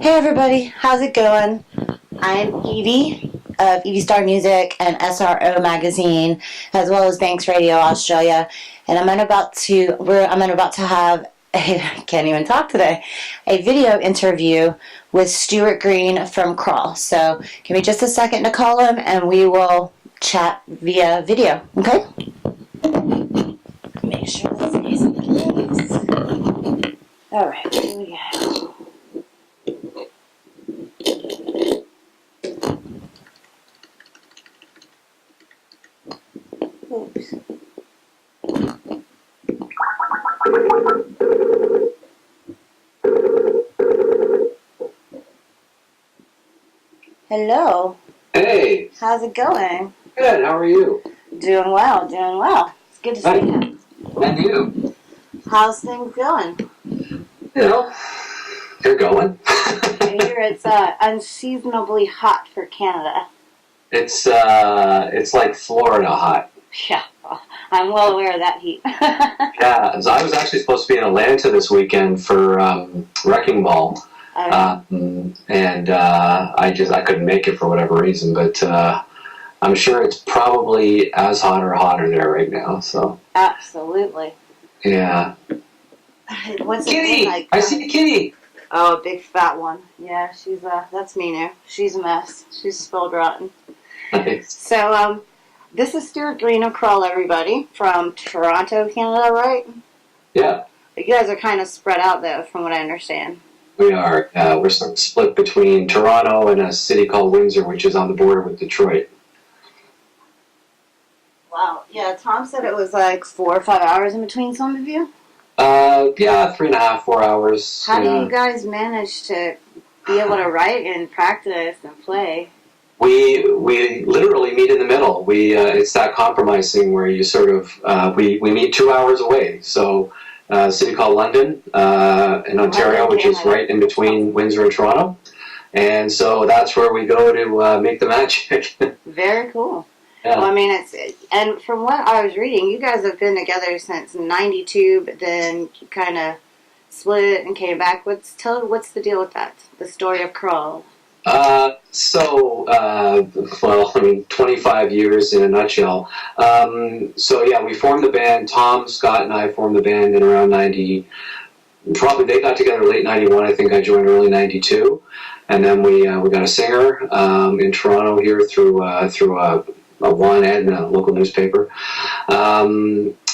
Hey everybody, how's it going? I'm Evie of Evie Star Music and SRO Magazine, as well as Banks Radio Australia, and I'm about to have I can't even talk today, a video interview with Stuart Green from Crawl. So give me just a second to call him, and we will chat via video. Okay? Make sure this is in place. All right, here we go. Oops. Hello. Hey. How's it going? Good. How are you? Doing well, doing well. It's good to see you. And you? How's things going? You know, they're going. I hear it's unseasonably hot for Canada. It's like Florida hot. Yeah, I'm well aware of that heat. Yeah, so I was actually supposed to be in Atlanta this weekend for Wrecking Ball, and I couldn't make it for whatever reason. But I'm sure it's probably as hot or hotter there right now. So Absolutely. yeah. What's it Kitty! like? I see a kitty. Oh, a big fat one. Yeah, she's that's me now. She's a mess. She's spilled rotten. Nice. So this is Stuart Green of Crawl, everybody, from Toronto, Canada, right? Yeah. You guys are kind of spread out, though, from what I understand. We are. We're sort of split between Toronto and a city called Windsor, which is on the border with Detroit. Wow. Yeah, Tom said it was like 4 or 5 hours in between some of you. Yeah, 3.5, 4 hours. How do you guys manage to be able to write and practice and play? We literally meet in the middle. It's that compromising where you sort of we meet 2 hours away. So a city called London in Ontario, which is right in between Windsor and Toronto, and so that's where we go to make the magic. Very cool. Yeah. Well, I mean, and from what I was reading, you guys have been together since '92, but then kind of split and came back. What's the deal with that? The story of Crawl. Well, I mean, 25 years in a nutshell. So yeah, we formed the band. Tom, Scott, and I formed the band in around 90. Probably they got together late 91. I think I joined early 92, and then we got a singer in Toronto here through a one ad in a local newspaper.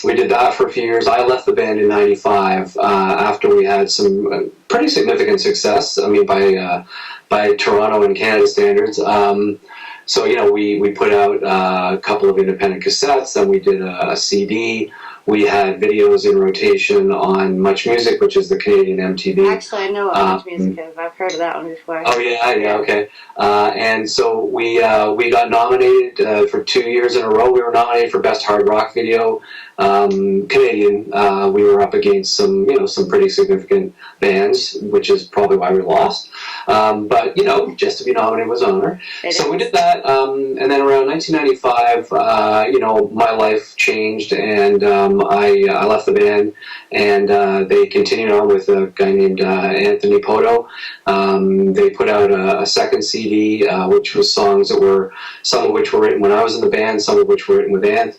We did that for a few years. I left the band in 95 after we had some pretty significant success. I mean, by Toronto and Canada standards. So, you know, we put out a couple of independent cassettes, then we did a CD. We had videos in rotation on Much Music, which is the Canadian MTV. Actually, I know what Much Music is. I've heard of that one before. Oh, yeah, okay. And so we got nominated for 2 years in a row. We were nominated for Best Hard Rock Video. Canadian, we were up against some pretty significant bands, which is probably why we lost. But, just to be nominated was an honor. So we did that, and then around 1995, my life changed, and I left the band, and they continued on with a guy named Anthony Poto. They put out a second CD, which was songs that were, some of which were written when I was in the band, some of which were written with Anth.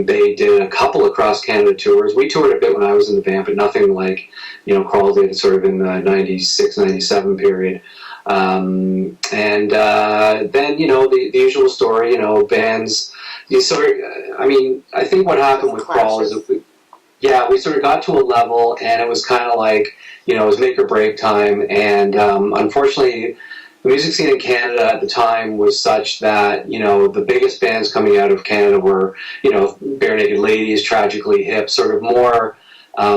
They did a couple of cross-Canada tours. We toured a bit when I was in the band, but nothing like, Crawl did sort of in the 96, 97 period. And then, the usual story, bands, I think what happened with Crawl is we sort of got to a level, and it was kind of like, it was make or break time, and unfortunately, the music scene in Canada at the time was such that, the biggest bands coming out of Canada were, Bare Naked Ladies, Tragically Hip, sort of more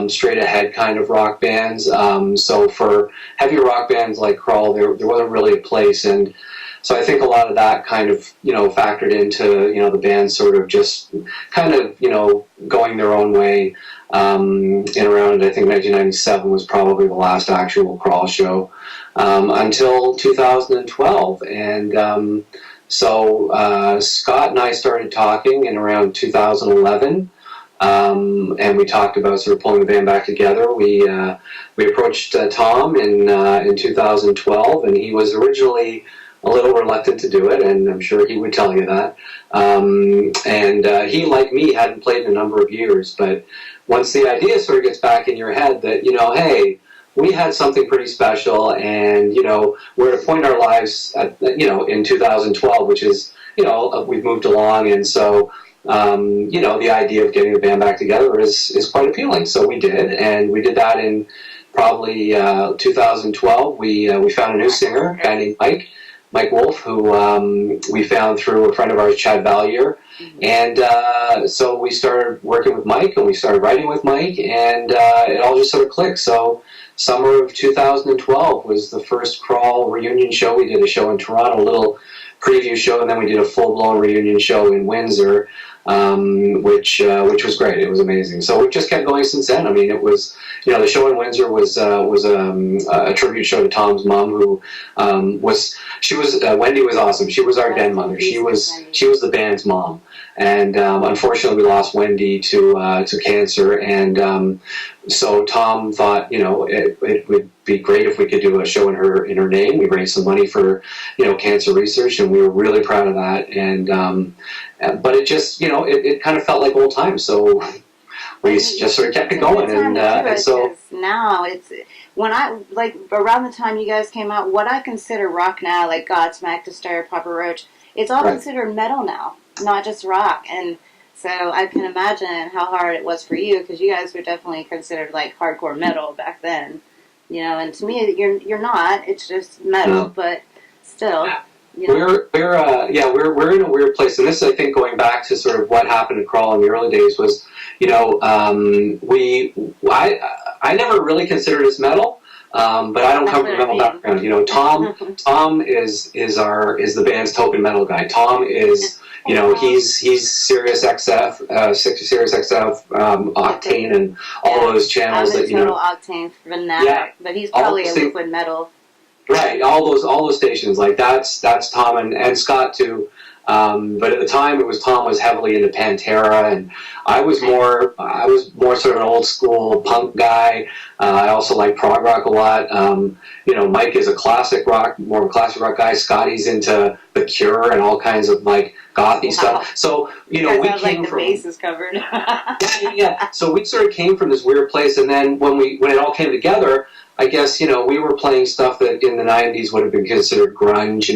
straight ahead kind of rock bands. So for heavy rock bands like Crawl, there wasn't really a place, and so I think a lot of that kind of, factored into, the band sort of just kind of, going their own way. In around, I think 1997 was probably the last actual Crawl show, until 2012. And so Scott and I started talking in around 2011. and we talked about sort of pulling the band back together. We approached Tom in 2012, and he was originally a little reluctant to do it, and I'm sure he would tell you that. And he, like me, hadn't played in a number of years, but once the idea sort of gets back in your head that, hey, we had something pretty special, and, we're at a point in our lives, in 2012, which is, we've moved along, and so, the idea of getting the band back together is quite appealing. So we did, and we did that in probably 2012. We found a new singer, a guy named Mike Wolf, who we found through a friend of ours, Chad Valier. And so we started working with Mike, and we started writing with Mike, and it all just sort of clicked. So summer of 2012 was the first Crawl reunion show. We did a show in Toronto, a little preview show, and then we did a full-blown reunion show in Windsor, which was great. It was amazing. So we've just kept going since then. I mean, it was, the show in Windsor was a tribute show to Tom's mom, who Wendy was awesome. She was our den mother. She was the band's mom. And unfortunately, we lost Wendy to cancer. And so Tom thought, it would be great if we could do a show in her name. We raised some money for, cancer research, and we were really proud of that. And but it just, it kind of felt like old times. So we just sort of kept it going. And so now it's when I around the time you guys came out, what I consider rock now, like Godsmack, Disturbed, Papa Roach, it's all considered metal now, not just rock. And so I can imagine how hard it was for you, because you guys were definitely considered like hardcore metal back then, And to me, you're not. It's just metal, but still. We're in a weird place, and this is, I think, going back to sort of what happened to Crawl in the early days was, I never really considered us metal, but I don't come from a metal background. Tom is the band's token metal guy. Tom is, he's Sirius XF, Sirius XF, Octane, and all those channels I'm a total Octane fanatic, but he's probably a liquid metal. Right, all those stations, like that's Tom and Scott too. But at the time, Tom was heavily into Pantera, and I was more sort of an old school punk guy. I also like prog rock a lot. Mike is more of a classic rock guy. Scotty's into The Cure and all kinds of like gothy stuff. So we came from, the base is covered. yeah. So we sort of came from this weird place, and then when it all came together, I guess, we were playing stuff that in the 90s would have been considered grunge.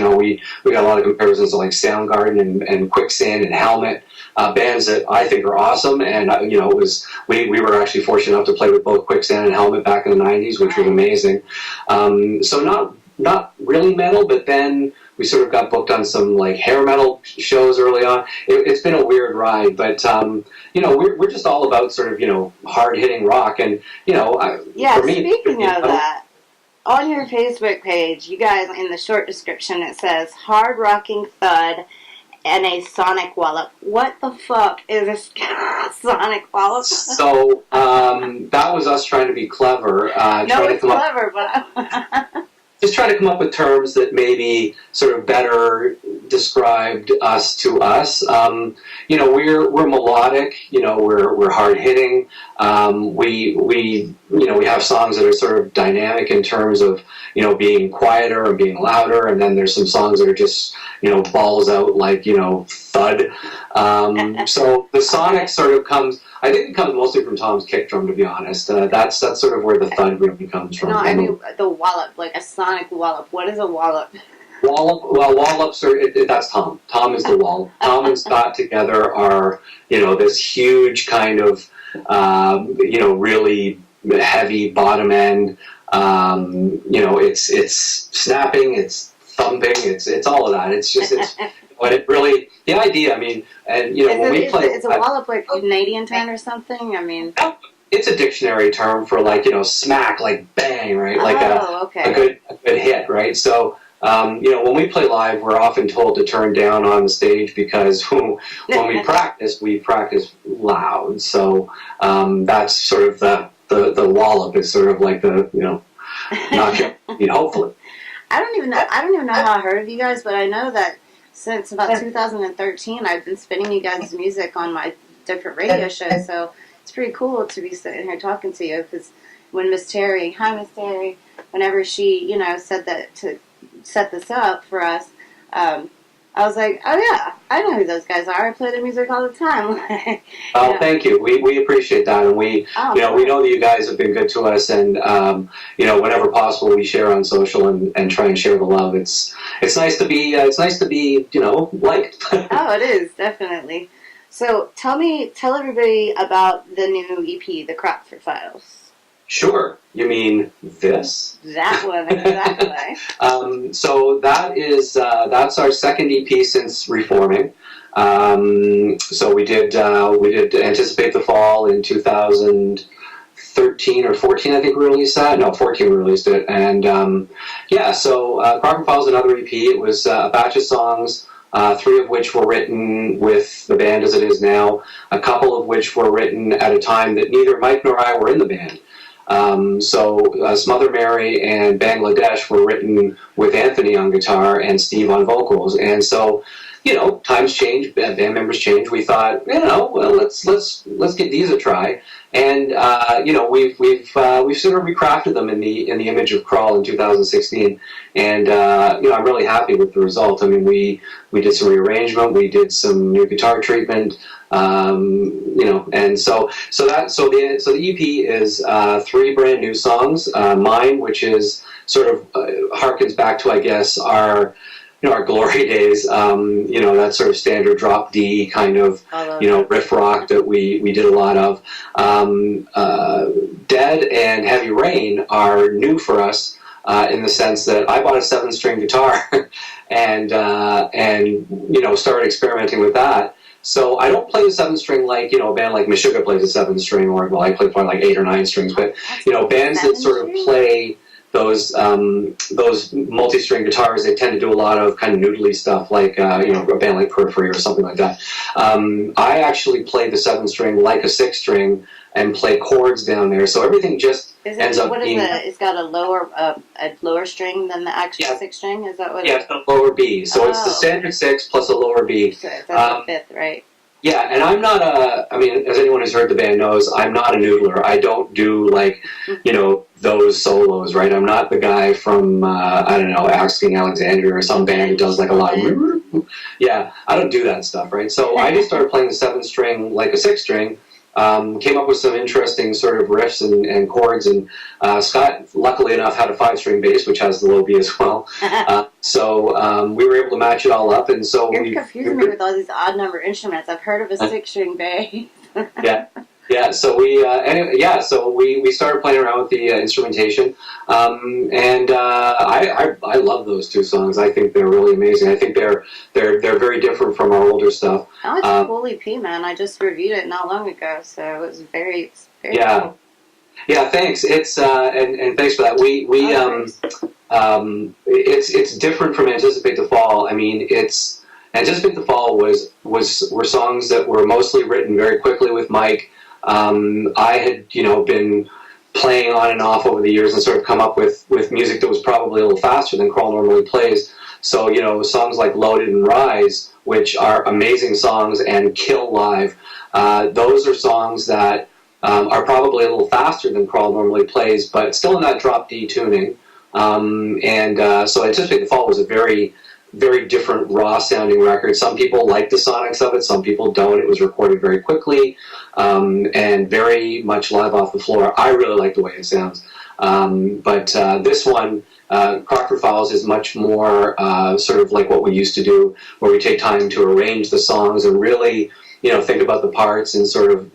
We got a lot of comparisons to like Soundgarden and Quicksand and Helmet, bands that I think are awesome. And, we were actually fortunate enough to play with both Quicksand and Helmet back in the 90s, which was amazing. So not really metal, but then we sort of got booked on some like hair metal shows early on. It's been a weird ride, but we're just all about sort of hard hitting rock, and for me. Speaking of that, on your Facebook page, you guys in the short description it says hard rocking thud and a sonic wallop. What the fuck is a sonic wallop? So that was us trying to be clever. But. Just trying to come up with terms that maybe sort of better described us to us. We're melodic. We're hard hitting. We have songs that are sort of dynamic in terms of being quieter and being louder, and then there's some songs that are just balls out like thud. So the sonic sort of comes. I think it comes mostly from Tom's kick drum, to be honest. That's sort of where the thud really comes from. No, I mean the wallop, like a sonic wallop. What is a wallop? Wallops are that's Tom. Tom is the wallop. Tom and Scott together are this huge kind of really heavy bottom end. It's snapping, it's thumping, it's all of that. It's but it really, the idea, I mean, and when we play, is a wallop like a Canadian term or something? I mean, it's a dictionary term for like smack, like bang, right? Like a good hit, right? So when we play live, we're often told to turn down on the stage because when we practice loud. So that's sort of the wallop is sort of like the knock your hopefully. I don't even know how I heard of you guys, but I know that since about 2013, I've been spinning you guys' music on my different radio shows. So it's pretty cool to be sitting here talking to you, because when Miss Terry, hi Miss Terry, whenever she, said that to set this up for us, I was like, oh yeah, I know who those guys are. I play their music all the time. Thank you. We appreciate that, and we know that you guys have been good to us, and whenever possible, we share on social and try and share the love. It's nice to be liked. Oh, it is definitely. So tell everybody about the new EP, the Crockford Files. Sure. You mean this? That one, exactly. So that's our second EP since reforming. So we did Anticipate the Fall in 2013 or 14, I think we released that. No, 14 we released it. And so Crockford Files is another EP. It was a batch of songs, 3 of which were written with the band as it is now, a couple of which were written at a time that neither Mike nor I were in the band. Smother Mary and Bangladesh were written with Anthony on guitar and Steve on vocals, and so times change, band members change. We thought, let's give these a try, and we've sort of recrafted them in the image of Crawl in 2016, and I'm really happy with the result. I mean, we did some rearrangement, we did some new guitar treatment. And so the EP is 3 brand new songs. Mine, which is sort of harkens back to, I guess, our glory days. That sort of standard drop D kind of riff rock that we did a lot of. Dead and Heavy Rain are new for us. In the sense that I bought a 7-string guitar and started experimenting with that. So I don't play the 7-string like, a band like Meshuggah plays a 7-string, or, well, I play like 8 or 9 strings, but, bands that sort of play those multi-string guitars, they tend to do a lot of kind of noodly stuff, like, a band like Periphery or something like that. I actually play the 7-string like a 6-string and play chords down there, so everything just ends up being... It's got a lower string than the actual 6-string? Is that what it's a lower B. So it's the standard 6 plus a lower B. So that's a fifth, right? Yeah, and I'm not as anyone who's heard the band knows, I'm not a noodler. I don't do, those solos, right? I'm not the guy from, Asking Alexandria or some band who does, a lot of... Yeah, I don't do that stuff, right? So I just started playing the 7-string like a 6-string, came up with some interesting sort of riffs and chords, and Scott, luckily enough, had a 5-string bass, which has the low B as well. So we were able to match it all up, and so you're confusing me with all these odd number instruments. I've heard of a 6-string bass. Yeah. So we started playing around with the instrumentation, and I love those 2 songs. I think they're really amazing. I think they're very different from our older stuff. Oh, it's a cool EP, man. I just reviewed it not long ago, so it was very cool. Yeah, thanks. It's and thanks for that. It's different from Anticipate the Fall. I mean, Anticipate the Fall were songs that were mostly written very quickly with Mike. I had been playing on and off over the years and sort of come up with music that was probably a little faster than Crawl normally plays. So songs like Loaded and Rise, which are amazing songs and kill live. Those are songs that are probably a little faster than Crawl normally plays, but still in that drop D tuning. So Anticipate the Fall was a very, very different, raw-sounding record. Some people like the sonics of it, some people don't. It was recorded very quickly and very much live off the floor. I really like the way it sounds. But this one, Crockford Files, is much more sort of like what we used to do, where we take time to arrange the songs and really think about the parts and sort of,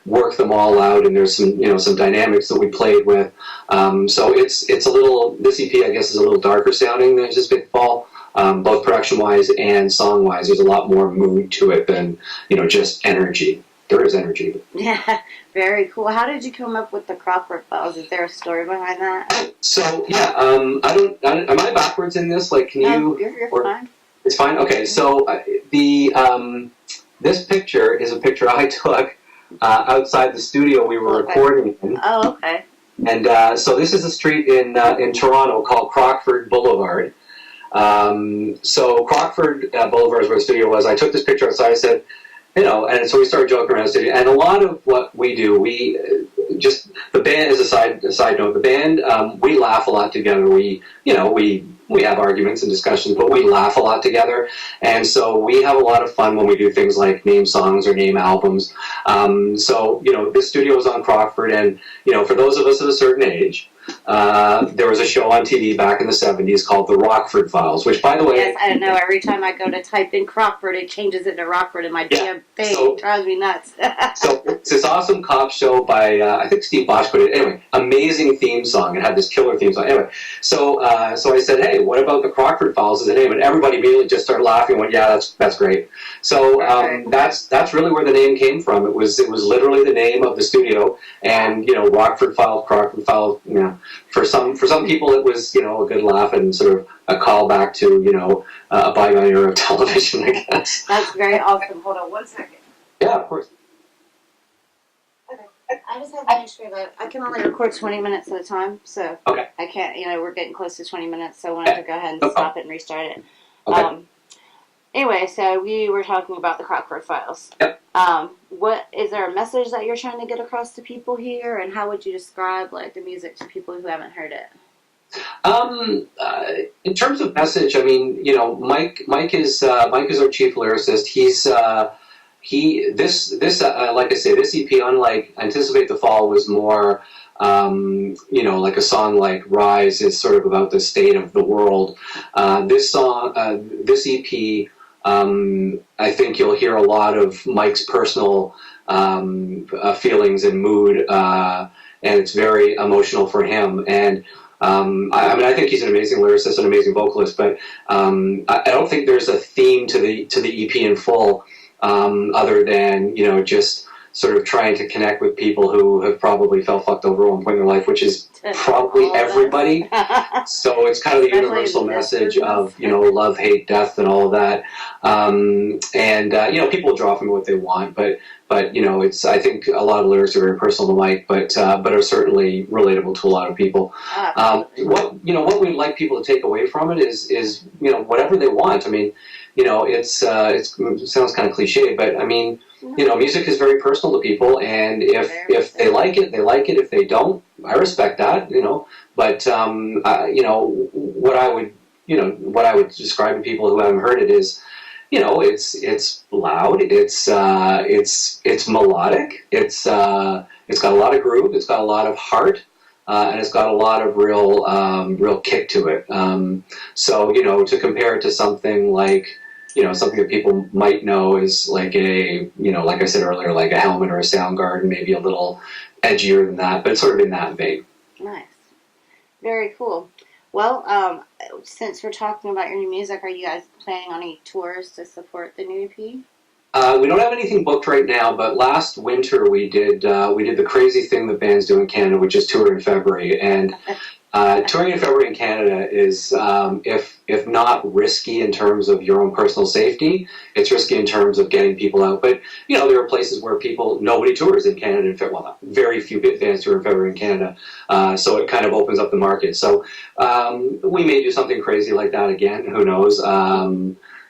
work them all out, and there's some dynamics that we played with. So it's a little, this EP, I guess, is a little darker sounding than Anticipate the Fall, both production-wise and song-wise. There's a lot more mood to it than, just energy. There is energy. Yeah, very cool. How did you come up with the Crockford Files? Is there a story behind that? So, yeah, am I backwards in this? Like, can you... You're fine. It's fine? Okay, so this picture is a picture I took outside the studio we were recording in. Oh, okay. And so this is a street in Toronto called Crockford Boulevard. So Crockford Boulevard is where the studio was. I took this picture outside. I said, you know, and so we started joking around the studio. And a lot of what we do, just the band as a side note. The band, we laugh a lot together. We have arguments and discussions, but we laugh a lot together. And so we have a lot of fun when we do things like name songs or name albums. So, you know, this studio was on Crockford, and, you know, for those of us of a certain age, there was a show on TV back in the 70s called The Rockford Files, which, by the way... Yes, I know. Every time I go to type in Crockford, it changes it to Rockford, and my damn thing drives me nuts. So it's this awesome cop show by, I think Steve Bosch put it. Anyway, amazing theme song. It had this killer theme song. Anyway, so I said, hey, what about the Crockford Files as a name? And everybody immediately just started laughing and went, yeah, that's great. So that's really where the name came from. It was literally the name of the studio, and, you know, Rockford Files, Crockford Files, you know, for some people it was, you know, a good laugh and sort of a callback to, you know, a bygone era of television, I guess. That's very awesome. Hold on one second. Yeah, of course. Okay. I just have to make sure that I can only record 20 minutes at a time, so Okay. I can't, you know, we're getting close to 20 minutes, so I wanted to go ahead and stop it and restart it. Okay. Anyway, so we were talking about the Crockford Files. Yep. What is there a message that you're trying to get across to people here, and how would you describe like the music to people who haven't heard it? In terms of message, I mean, you know, Mike is our chief lyricist. He's like I say, this EP, unlike Anticipate the Fall, was more, you know, like a song like Rise is sort of about the state of the world. This EP, I think you'll hear a lot of Mike's personal feelings and mood, and it's very emotional for him. And I mean, I think he's an amazing lyricist, an amazing vocalist, but I don't think there's a theme to the EP in full, other than, you know, just sort of trying to connect with people who have probably felt fucked over at one point in their life, which is probably everybody. So it's kind of the universal message of, you know, love, hate, death, and all of that. You know, people draw from what they want, but you know, I think a lot of lyrics are very personal to Mike, but are certainly relatable to a lot of people. What we'd like people to take away from it is you know, whatever they want. I mean, you know, it sounds kind of cliche, but I mean, you know, music is very personal to people, and if they like it, they like it. If they don't, I respect that, you know. But you know, what I would describe to people who haven't heard it is, you know, it's loud, it's melodic, it's got a lot of groove, it's got a lot of heart, and it's got a lot of real kick to it. So, you know, to compare it to something like, you know, something that people might know is like you know, like I said earlier, like a Helmet or a Soundgarden, maybe a little edgier than that, but sort of in that vein. Nice. Very cool. Well, since we're talking about your new music, are you guys planning on any tours to support the new EP? We don't have anything booked right now, but last winter we did the crazy thing that bands do in Canada, which is tour in February. And touring in February in Canada is, if not risky in terms of your own personal safety, it's risky in terms of getting people out. But, you know, there are places where nobody tours in Canada in February. Well, very few bands tour in February in Canada. So it kind of opens up the market. So we may do something crazy like that again. Who knows?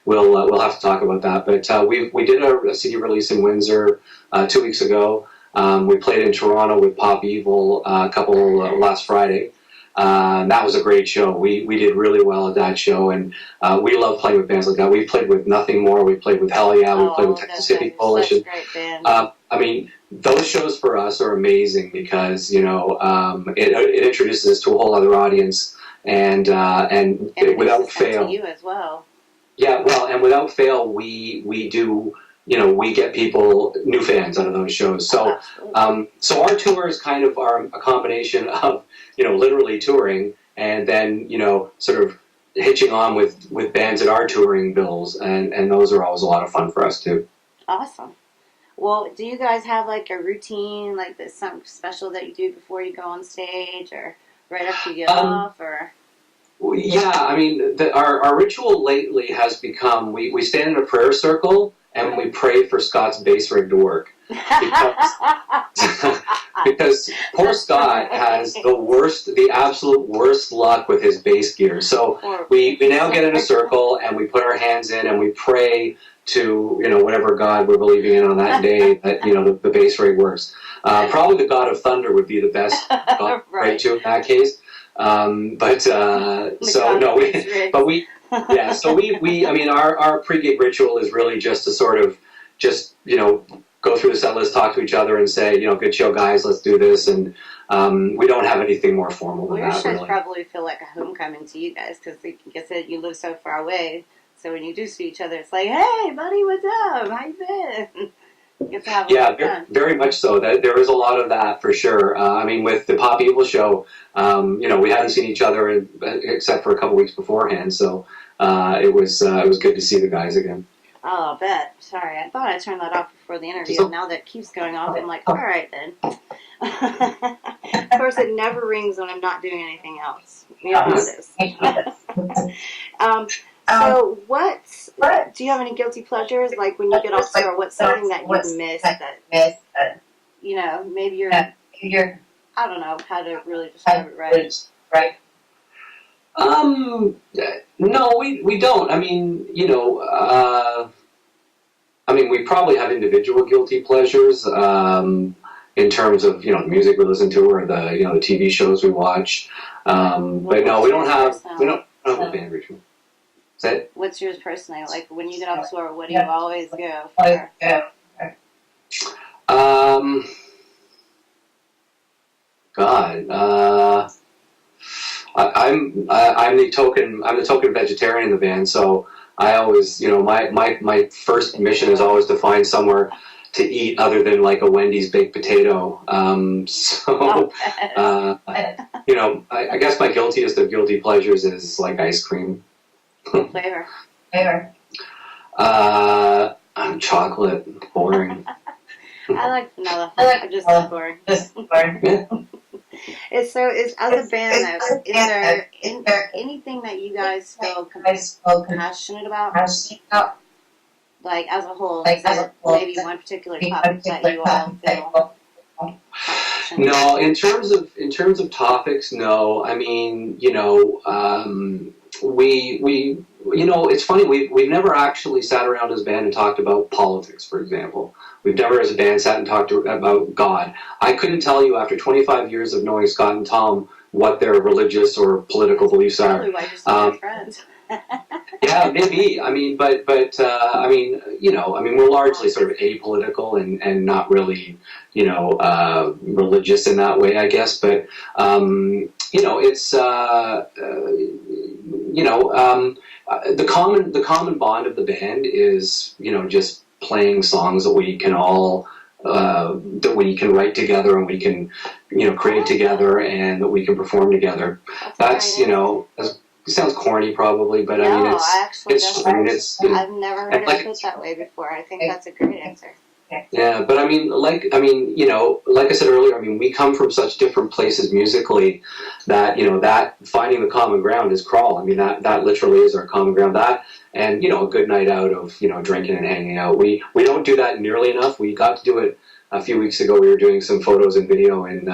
We'll have to talk about that. But we did a CD release in Windsor 2 weeks ago. We played in Toronto with Pop Evil last Friday. That was a great show. We did really well at that show, and we love playing with bands like that. We played with Nothing More, we played with Hell Yeah, we played with Texas Hippie Coalition. Such a great band. I mean, those shows for us are amazing because, you know, it introduces us to a whole other audience, and without fail, to you as well. Yeah, well, and without fail, we do. You know, we get people, new fans out of those shows. So, so our tours kind of are a combination of, you know, literally touring and then, you know, sort of hitching on with bands that are touring bills, and those are always a lot of fun for us too. Awesome. Well, do you guys have like a routine, like this something special that you do before you go on stage, or right after you get off, or? Yeah, I mean, our ritual lately has become we stand in a prayer circle and we pray for Scott's bass rig to work. Because poor Scott has the absolute worst luck with his bass gear. So we now get in a circle and we put our hands in and we pray to, you know, whatever God we're believing in on that day that, you know, the bass rig works. Probably the God of Thunder would be the best God right to in that case. So no, I mean, our pre-gig ritual is really just to sort of just, you know, go through the set list, talk to each other, and say, you know, good show, guys, let's do this. And we don't have anything more formal than your that. shows Really. probably feel like a homecoming to you guys because, like I said, you live so far away. So when you do see each other, it's like, hey, buddy, what's up? How you been? You get to have fun. Very much so. There is a lot of that for sure. I mean, with the Pop Evil show, you know, we hadn't seen each other except for a couple weeks beforehand, so it was good to see the guys again. Oh, I bet. Sorry, I thought I turned that off before the interview. And now that keeps going off, I'm like, all right then. Of course, it never rings when I'm not doing anything else. You know how it is. So, do you have any guilty pleasures? Like when you get off tour, what's something that you miss that, you know, maybe you're, I don't know how to really describe it right. No, we don't. I mean, you know, I mean, we probably have individual guilty pleasures in terms of, you know, the music we listen to or the, you know, the TV shows we watch. But no, we don't have a band ritual. What's yours personally? Like when you get off tour, what do you always go for? God, I'm the token vegetarian in the band, so I always, you know, my first mission is always to find somewhere to eat other than like a Wendy's baked potato. You know, I guess my guiltiest of guilty pleasures is like ice cream. Flavor. Chocolate. Boring. I like vanilla. I'm just boring. As a band though, is there anything that you guys feel passionate about? Like as a whole, is there maybe one particular topic that you all feel? No, in terms of topics, no. I mean, you know, we you know, it's funny, we've never actually sat around as a band and talked about politics, for example. We've never as a band sat and talked about God. I couldn't tell you after 25 years of knowing Scott and Tom what their religious or political beliefs are. Probably why you're still friends. Yeah, maybe. I mean, but I mean, you know, I mean, we're largely sort of apolitical and not really, you know, religious in that way, I guess. But you know, it's you know, the common bond of the band is, you know, just playing songs that we can all that we can write together and we can, you know, create together and that we can perform together. That's you know. It sounds corny, probably, but I mean, I've never heard it put that way before. I think that's a great answer. Yeah, but I mean, you know, like I said earlier, I mean, we come from such different places musically that, you know, that finding the common ground is crawl. I mean, that literally is our common ground. That and, you know, a good night out of, you know, drinking and hanging out. We don't do that nearly enough. We got to do it a few weeks ago. We were doing some photos and video in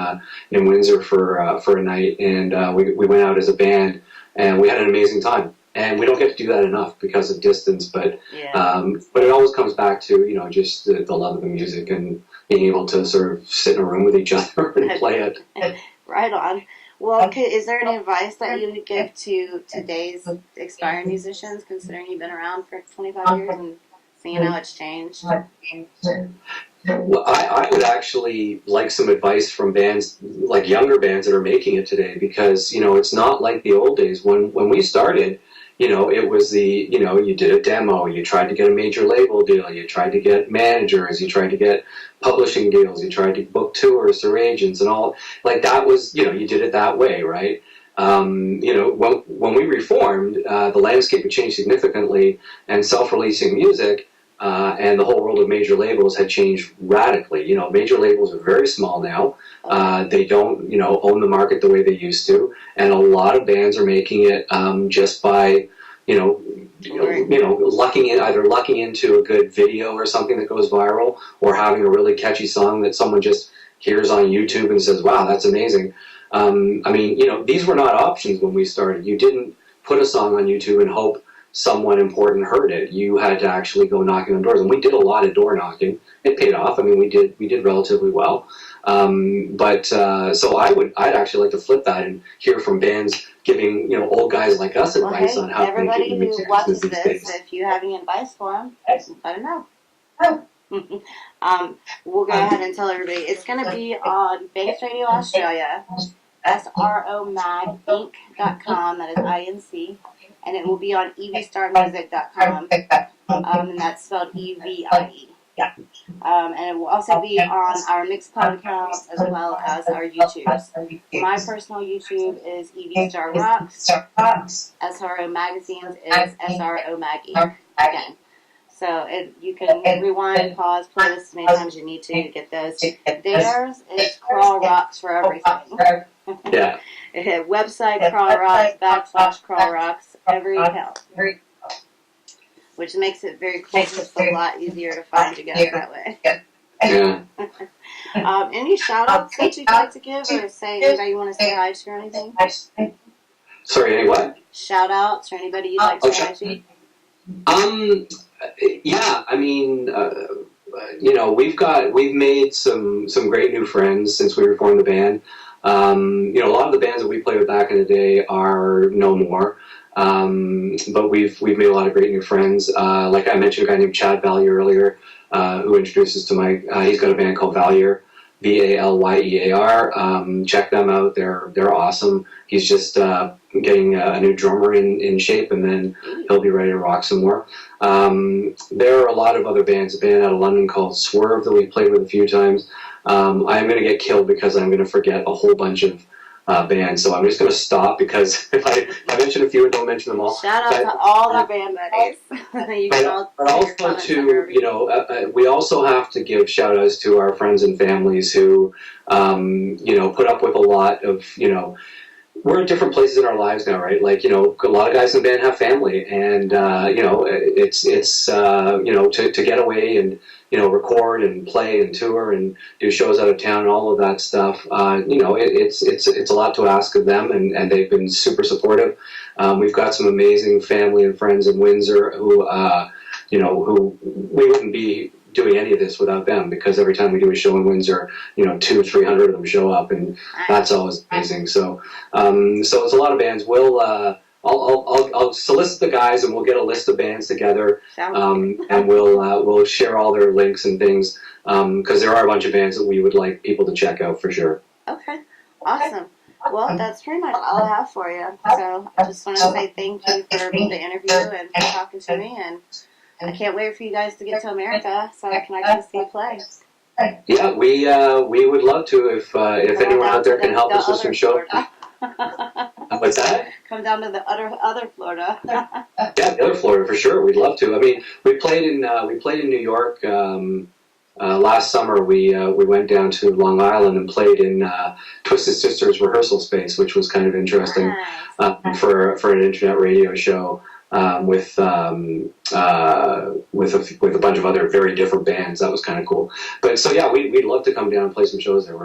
Windsor for a night, and we went out as a band. And we had an amazing time, and we don't get to do that enough because of distance. But it always comes back to, you know, just the love of the music and being able to sort of sit in a room with each other and play it. Right on. Well, is there any advice that you would give to today's aspiring musicians, considering you've been around for 25 years and seeing how it's changed? Well, I would actually like some advice from bands, like younger bands that are making it today, because, you know, it's not like the old days. When we started, you know, it was you know, you did a demo, you tried to get a major label deal, you tried to get managers, you tried to get publishing deals, you tried to book tours through agents and all. Like that was, you know, you did it that way, right? You know, when we reformed, the landscape had changed significantly, and self-releasing music and the whole world of major labels had changed radically. You know, major labels are very small now. They don't, you know, own the market the way they used to, and a lot of bands are making it just by, lucking into a good video or something that goes viral, or having a really catchy song that someone just hears on YouTube and says, "Wow, that's amazing." I mean, you know, these were not options when we started. You didn't put a song on YouTube and hope someone important heard it. You had to actually go knocking on doors, and we did a lot of door knocking. It paid off. I mean, we did relatively well. So I'd actually like to flip that and hear from bands giving, you know, old guys like us advice on how to make it in the music watches business these days. if you have any advice for them, let them know. We'll go ahead and tell everybody it's going to be on Banks Radio Australia, SROMagInc.com, that is INC, and it will be on EvieStarMusic.com, and that's spelled EVIE. And it will also be on our Mixcloud account as well as our YouTubes. My personal YouTube is Evie Star Rocks. SRO Magazines is SROMagInc again. So you can rewind, pause, play this as many times as you need to get those. Theirs is Crawl Rocks for everything. Yeah. Website Crawl Rocks / Crawl Rocks every account. Which makes it very cool. It's a lot easier to find you guys that way. Yeah. Any shout outs that you'd like to give or say anybody you want to say hi to or anything? Sorry, any what? Shout outs or anybody you'd like to say hi to? Yeah, I mean, you know, we've made some great new friends since we reformed the band. You know, a lot of the bands that we played with back in the day are no more. But we've made a lot of great new friends. Like I mentioned, a guy named Chad Valier earlier, who introduced us to he's got a band called Valier, VALYEAR. Check them out. They're awesome. He's just getting a new drummer in shape, and then he'll be ready to rock some more. There are a lot of other bands. A band out of London called Swerve that we've played with a few times. I'm going to get killed because I'm going to forget a whole bunch of bands, so I'm just going to stop because if I mention a few and don't mention them all. Shout out to all the band buddies. But also to, you know, we also have to give shout outs to our friends and families who, you know, put up with a lot of, you know, we're in different places in our lives now, right? Like, you know, a lot of guys in the band have family, and you know, it's you know, to get away and, you know, record and play and tour and do shows out of town and all of that stuff. You know, it's a lot to ask of them, and they've been super supportive. We've got some amazing family and friends in Windsor who, you know, who we wouldn't be doing any of this without them, because every time we do a show in Windsor, you know, 200 or 300 of them show up, and that's always amazing. So, so it's a lot of bands. I'll solicit the guys, and we'll get a list of bands together, and we'll share all their links and things, because there are a bunch of bands that we would like people to check out for sure. Okay, awesome. Well, that's pretty much all I have for you. So I just want to say thank you for the interview and for talking to me, and I can't wait for you guys to get to America so I can actually see you play. Yeah, we would love to if anyone out there can help us with some shows. What's that? Come down to the other Florida. Yeah, the other Florida for sure. We'd love to. I mean, we played in New York last summer. We went down to Long Island and played in Twisted Sisters rehearsal space, which was kind of interesting. Nice. For an internet radio show. With a bunch of other very different bands. That was kind of cool. But so yeah, we'd love to come down and play some shows there.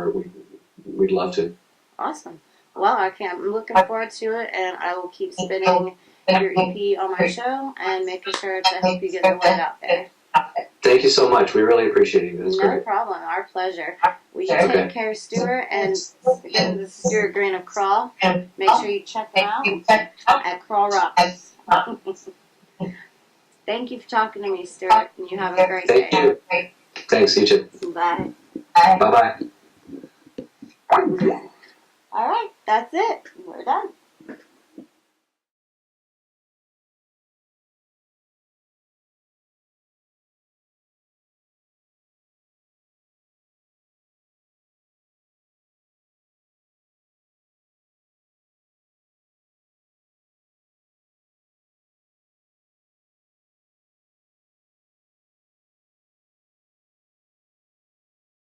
We'd love to. Awesome. Well, I'm looking forward to it, and I will keep spinning your EP on my show and making sure to help you get the word out there. Thank you so much. We really appreciate it. That's great. No problem. Our pleasure. We should take care of Stuart, and again, this is Stuart Green of Crawl. Make sure you check them out at Crawl Rocks. Thank you for talking to me, Stuart, and you have a great day. Thank you. Thanks, you too. Bye. Bye-bye. All right, that's it. We're done.